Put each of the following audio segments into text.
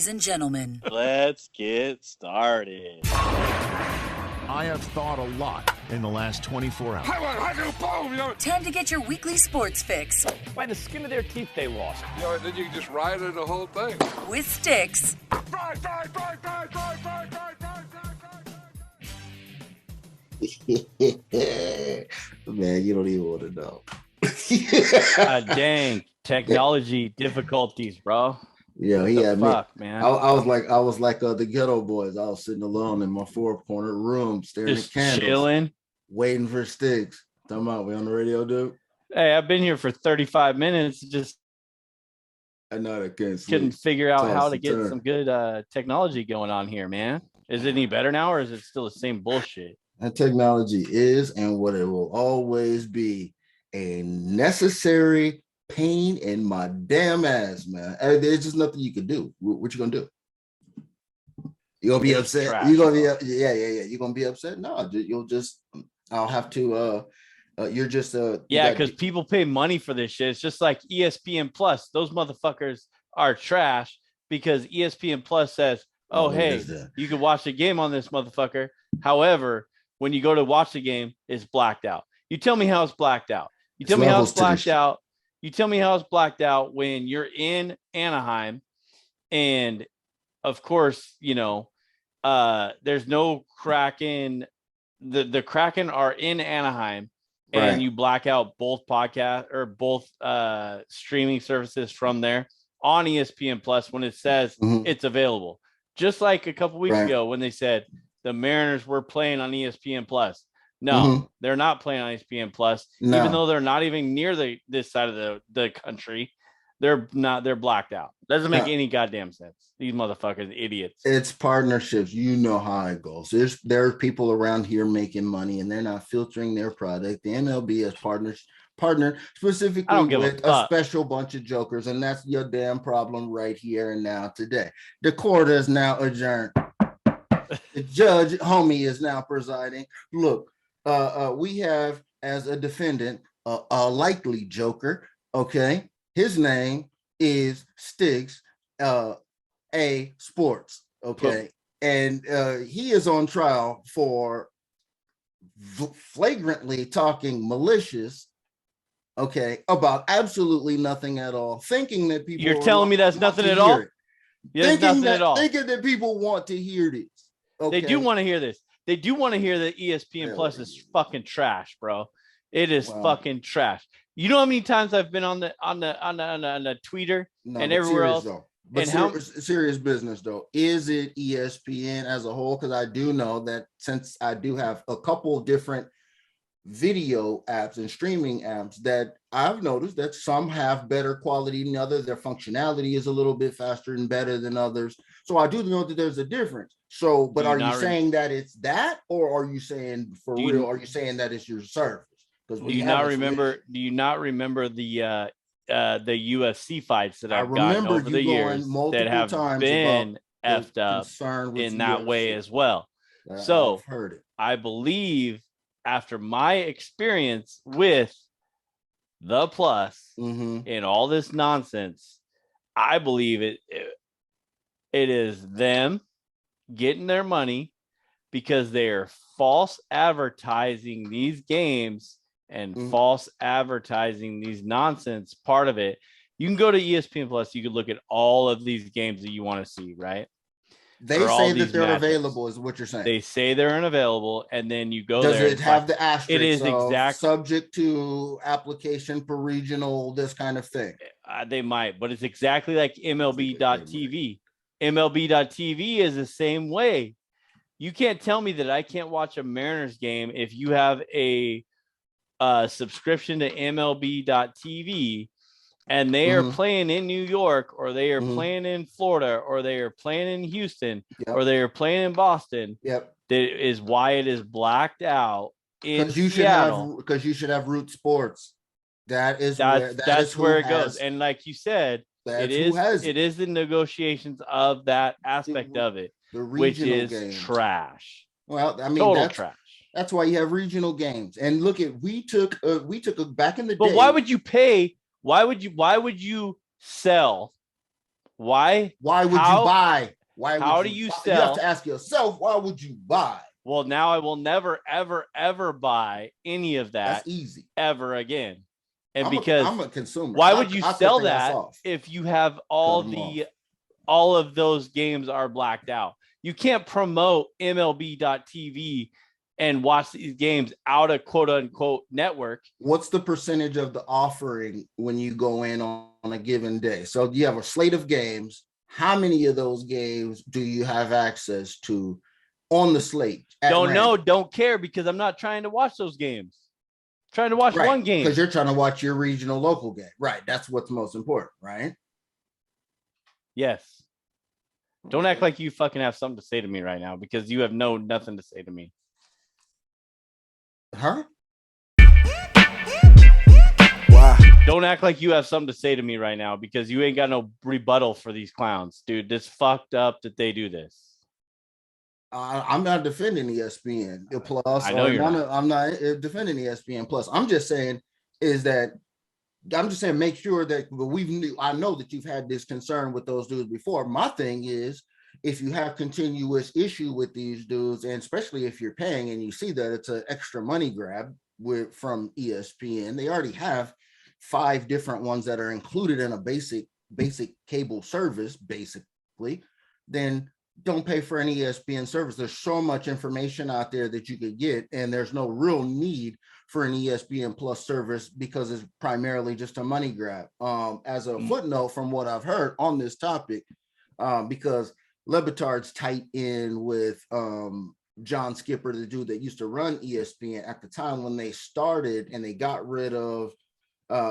Ladies and gentlemen, let's get started. I have thought a lot in the last 24 hours. Time to get your weekly sports fix. By the skin of their teeth, they lost. Then you can just ride it the whole thing. With Stix. Man, you don't even want to know. Dang, technology difficulties, bro. Yeah, he had me. Man. I was like the ghetto boys. I was sitting alone in my four-corner room, staring Just at candles, chilling, waiting for Stix. Talking about, we on the radio, dude? Hey, I've been here for 35 minutes. Just I know that couldn't figure out how to get turn. some good technology going on here, man. Is it any better now, or is it still the same bullshit? And technology is, and what it will always be, a necessary pain in my damn ass, man. There's just nothing you can do. What you gonna do? You gonna be upset? Trash, You gonna be You gonna be upset? No, you'll just. I'll have to. You're just because people pay money for this shit. It's just like ESPN Plus. Those motherfuckers are trash because ESPN Plus says, "Oh, hey, you can watch the game on this motherfucker." However, when you go to watch the game, it's blacked out. You tell me how it's blacked out. You tell me how it's blacked out. You tell me how it's blacked out when you're in Anaheim, and of course, there's no Kraken. The Kraken are in Anaheim, and right. You black out both podcast or both streaming services from there on ESPN Plus when it says it's available. Just like a couple weeks ago when they said the Mariners were playing on ESPN Plus. No, they're not playing on ESPN Plus, even though they're not even near this side of the country. They're blacked out. Doesn't make any goddamn sense. These motherfuckers, idiots. It's partnerships. You know how it goes. There are people around here making money, and they're not filtering their product. The MLB has partnered specifically with a special bunch of jokers, and that's your damn problem right here and now today. The court is now adjourned. The judge, homie, is now presiding. Look. We have as a defendant a likely joker. Okay, his name is Stix, A Sports. Okay, and he is on trial for flagrantly talking malicious. Okay, about absolutely nothing at all. Thinking that people. You're telling me that's nothing at all. Thinking that people want to hear this. Okay? They do want to hear this. They do want to hear that ESPN Plus is fucking trash, bro. It is fucking trash. You know how many times I've been on the Twitter and everywhere else. But serious business though. Is it ESPN as a whole? Because I do know that since I do have a couple of different video apps and streaming apps that I've noticed that some have better quality than others. Their functionality is a little bit faster and better than others. So I do know that there's a difference. So, but are you saying that it's that, or are you saying for real? Are you saying that it's your service? Do you not remember the UFC fights that I've gotten over the years that have been effed up in that way as well? So I've heard it. I believe after my experience with the Plus and all this nonsense, I believe it is them getting their money because they're false advertising these games and false advertising these nonsense part of it. You can go to ESPN Plus. You can look at all of these games that you want to see, right? They say that they're available is what you're saying. They say they're unavailable, and then you go there. Does it have the asterisk? It is exactly subject to application for regional, this kind of thing. They might, but it's exactly like MLB.TV. MLB.TV is the same way. You can't tell me that I can't watch a Mariners game if you have a subscription to MLB.TV and they are playing in New York, or they are playing in Florida, or they are playing in Houston, or they are playing in Boston. That is why it is blacked out in Seattle. Because you should have Root Sports. That's where it goes. And like you said, it is the negotiations of that aspect of it, which is games. Trash. Well, I mean, total trash. That's why you have regional games. And look at we took back in the day. But why would you pay? Why would you sell Why? Why would you buy? Why would how do you buy? sell? You have to ask yourself, why would you buy? Well, now I will never, ever, ever buy any of that. That's easy. Ever again. And I'm a consumer. Why would you sell that if you have all of those games are blacked out? You can't promote MLB.TV and watch these games out of quote unquote network. What's the percentage of the offering when you go in on a given day? So you have a slate of games. How many of those games do you have access to on the slate? Don't know, don't care, because I'm not trying to watch those games. I'm trying to watch one game. Because you're trying to watch your regional local game. Right. That's what's most important, right? Yes. Don't act like you fucking have something to say to me right now, because you have nothing to say to me. Huh? Wow. Don't act like you have something to say to me right now, because you ain't got no rebuttal for these clowns, dude. This fucked up that they do this. I'm not defending ESPN Plus. I know you're not. I'm not defending ESPN Plus. I'm just saying make sure that I know that you've had this concern with those dudes before. My thing is, if you have continuous issue with these dudes, and especially if you're paying and you see that it's an extra money grab from ESPN, they already have 5 different ones that are included in a basic cable service, basically, then don't pay for an ESPN service. There's so much information out there that you could get, and there's no real need for an ESPN Plus service because it's primarily just a money grab. As a footnote from what I've heard on this topic, because LeBatard's tight in with John Skipper, the dude that used to run ESPN at the time when they started, and they got rid of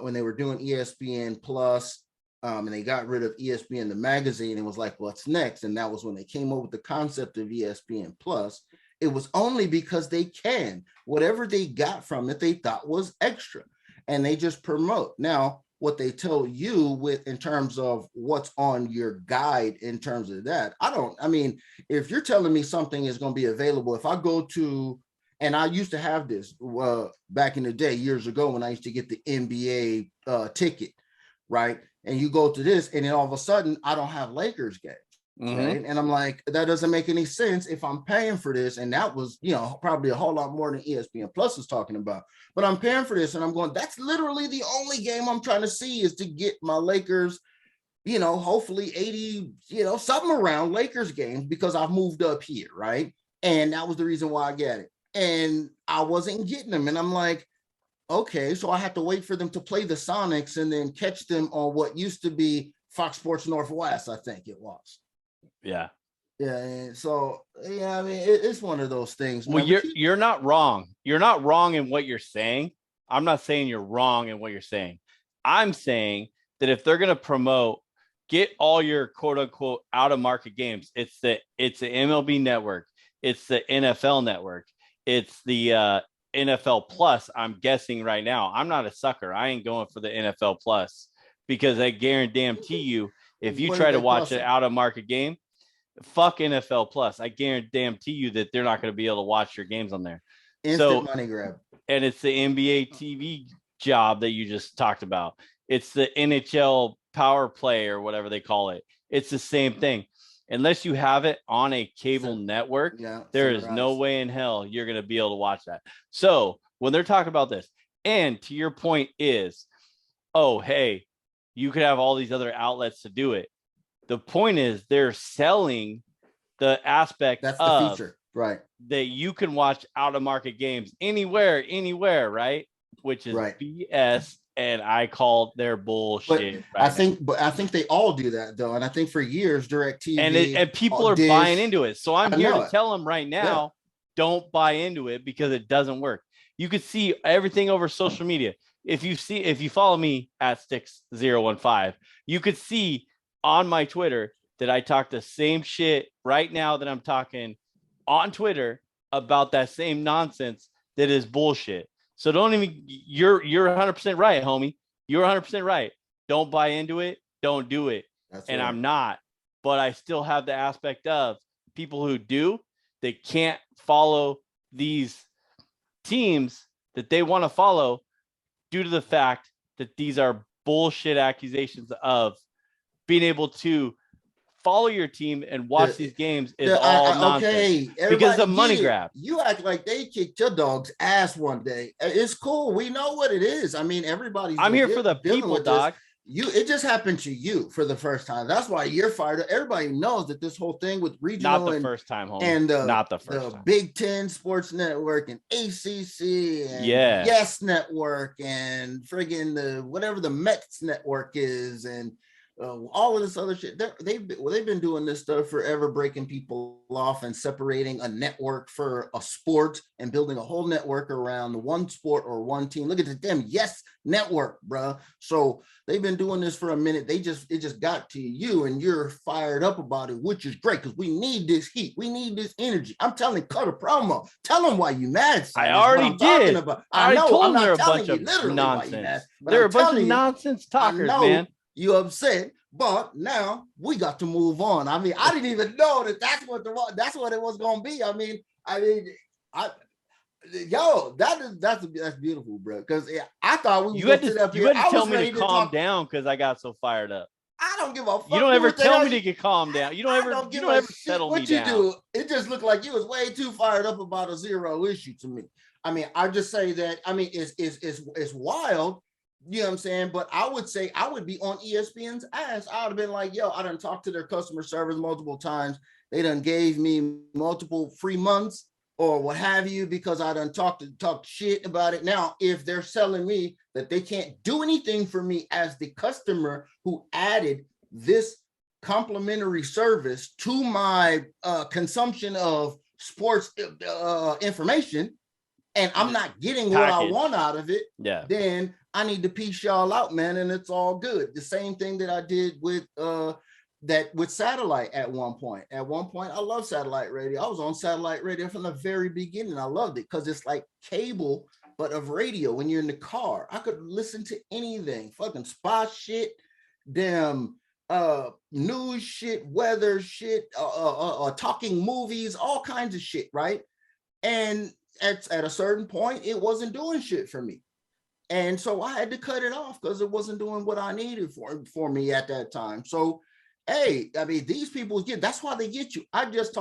when they were doing ESPN Plus. And they got rid of ESPN, the magazine, and was like, what's next? And that was when they came up with the concept of ESPN Plus. It was only because they can. Whatever they got from it, they thought was extra. And they just promote. Now, what they tell you in terms of what's on your guide in terms of that, if you're telling me something is going to be available, if I go to, and I used to have this back in the day, years ago, when I used to get the NBA ticket, right? And you go to this, and then all of a sudden, I don't have Lakers games, right? And I'm like, that doesn't make any sense if I'm paying for this. And that was, probably a whole lot more than ESPN Plus is talking about. But I'm paying for this, and I'm going, that's literally the only game I'm trying to see is to get my Lakers, hopefully 80, something around Lakers games, because I've moved up here, right? And that was the reason why I got it. And I wasn't getting them. And I'm like, okay, so I had to wait for them to play the Sonics and then catch them on what used to be Fox Sports Northwest, I think it was. Yeah. Yeah. And so, it's one of those things. Well, you're not wrong. You're not wrong in what you're saying. I'm not saying you're wrong in what you're saying. I'm saying that if they're going to promote, get all your quote unquote out of market games, it's the MLB network. It's the NFL network. It's the, NFL Plus, I'm guessing right now. I'm not a sucker. I ain't going for the NFL Plus, because I guarantee you, if you try to watch an out of market game, fuck NFL Plus. I guarantee you that they're not going to be able to watch your games on there. Instant money grab. And it's the NBA TV job that you just talked about. It's the NHL power play or whatever they call it. It's the same thing. Unless you have it on a cable network, there is no way in hell you're going to be able to watch that. So when they're talking about this, and to your point is, oh, hey, you could have all these other outlets to do it. The point is they're selling the aspect that's the feature, right? That you can watch out of market games anywhere, right? Which is BS. And I called their bullshit. I think they all do that though, and I think for years DirecTV and people are buying into it. So I'm here to tell them right now, don't buy into it, because it doesn't work. You could see everything over social media. If you follow me at Stix015, you could see on my Twitter that I talk the same shit right now that I'm talking on Twitter about that same nonsense that is bullshit. So you're 100% right, homie. You're 100% right. Don't buy into it. Don't do it. I'm not, but I still have the aspect of people who do, they can't follow these teams that they want to follow due to the fact that these are bullshit accusations of being able to follow your team and watch these games is all nonsense. Okay, because of money grab. You act like they kicked your dog's ass one day. It's cool. We know what it is. I mean, everybody's. I'm here for the people, dog. It just happened to you for the first time. That's why you're fired up. Everybody knows that this whole thing with regional not the first time, homie. And not the first time. Big Ten Sports Network and ACC and Yes Network and friggin' whatever the Mets Network is and all of this other shit. They've been doing this stuff forever, breaking people off and separating a network for a sport and building a whole network around one sport or one team. Look at them, Yes Network, bro. So they've been doing this for a minute. It just got to you, and you're fired up about it, which is great because we need this heat, we need this energy. I'm telling you, cut a promo. Tell them why you mad. I already did. I know. Told I'm not they're a telling bunch you of literally nonsense. why you mad. They're a bunch of nonsense talkers, man. You upset, but now we got to move on. I mean, I didn't even know that's what it was gonna be. That's beautiful, bro. Because I thought you had to tell me to calm down because I got so fired up. I don't give a fuck. You don't ever tell me to get calm down. You don't ever settle me down. What you do? It just looked like you was way too fired up about a zero issue to me. I mean, I just say that. I mean, it's wild. You know what I'm saying? But I would say I would be on ESPN's ass. I would have been like, yo, I done talked to their customer service multiple times. They done gave me multiple free months or what have you, because I done talked shit about it. Now, if they're selling me that they can't do anything for me as the customer who added this complimentary service to my consumption of sports information, and I'm not getting what I want out of it, then I need to piece y'all out, man, and it's all good. The same thing that I did with satellite at one point. At one point, I love satellite radio. I was on satellite radio from the very beginning. I loved it because it's like cable, but of radio. When you're in the car, I could listen to anything, fucking spot shit, damn news shit, weather shit, talking movies, all kinds of shit, right? And at a certain point, it wasn't doing shit for me. And so I had to cut it off because it wasn't doing what I needed for me at that time. So, hey, I mean, these people that's why they get you. I just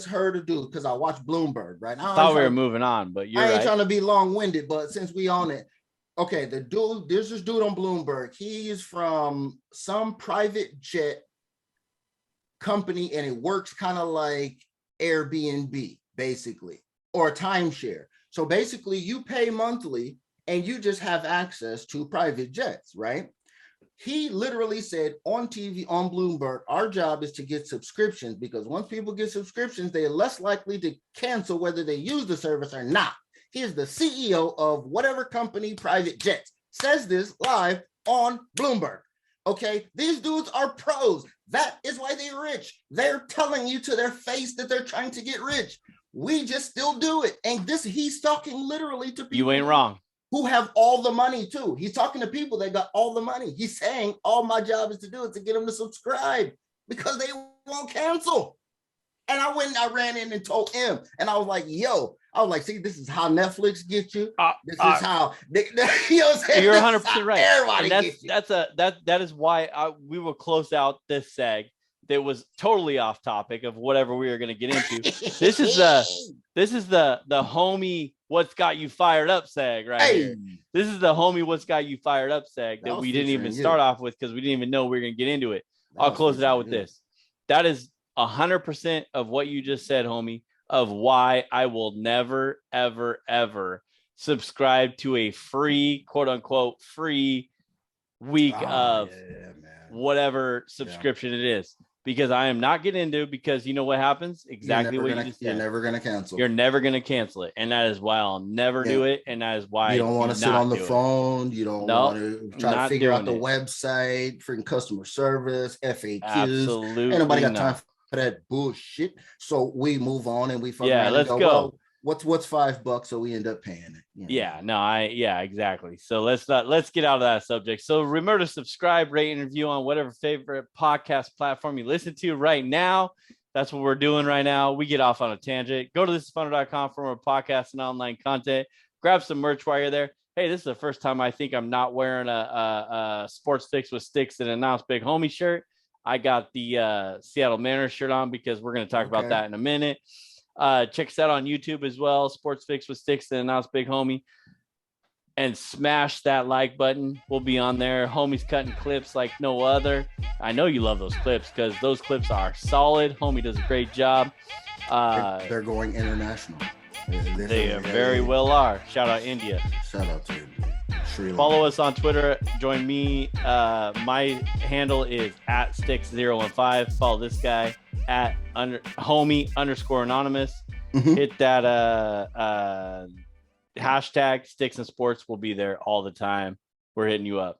heard a dude because I watched Bloomberg, right? I thought we were moving on, but I ain't trying to be long-winded, but since we on it, okay, there's this dude on Bloomberg. He is from some private jet company, and it works kind of like Airbnb, basically, or a timeshare. So basically, you pay monthly, and you just have access to private jets, right? He literally said on TV, on Bloomberg, our job is to get subscriptions, because once people get subscriptions, they're less likely to cancel whether they use the service or not. He is the CEO of whatever company, private jets, says this live on Bloomberg. Okay, these dudes are pros. That is why they're rich. They're telling you to their face that they're trying to get rich. We just still do it. And he's talking literally to people. You ain't wrong. Who have all the money too. He's talking to people that got all the money. He's saying all my job is to do is to get them to subscribe because they won't cancel. And I ran in and told him, and I was like, see, this is how Netflix gets you. This is how you know what I'm saying? You're 100% right. Everybody gets you. That is why we will close out this seg that was totally off topic of whatever we were going to get into. This is the homie what's got you fired up seg right here. This is the homie what's got you fired up seg that we didn't even start off with because we didn't even know we were going to get into it. I'll close it out with this. That is 100% of what you just said, homie, of why I will never, ever, ever subscribe to a free, quote unquote, free week of whatever subscription it is. Because I am not getting into, because you know what happens? Exactly what you just said. You're never going to cancel. You're never going to cancel it. And that is why I'll never do it. And that is why you don't want to sit on the phone. You don't want to try to figure out the website, freaking customer service, FAQs. Absolutely. Ain't nobody got time for that bullshit. So we move on and we let's go. Well, what's $5? So we end up paying it. You know? Exactly. So let's get out of that subject. So remember to subscribe, rate, and review on whatever favorite podcast platform you listen to right now. That's what we're doing right now. We get off on a tangent. Go to thisisfunner.com for more podcasts and online content. Grab some merch while you're there. hey, this is the first time I think I'm not wearing a Sports Fix with Stix and Announce Big Homie shirt. I got the Seattle Mariners shirt on because we're going to talk about that in a minute. Check us out on YouTube as well. Sports Fix with Stix and Announce Big Homie. And smash that like button. We'll be on there. Homie's cutting clips like no other. I know you love those clips because those clips are solid. Homie does a great job. They're going international. They very well are. Shout out India. Shout out to Sri Lanka. Follow us on Twitter. Join me. My handle is at Stix015. Follow this guy at homie_anonymous. Hit that hashtag Stix and Sports. Will be there all the time. We're hitting you up.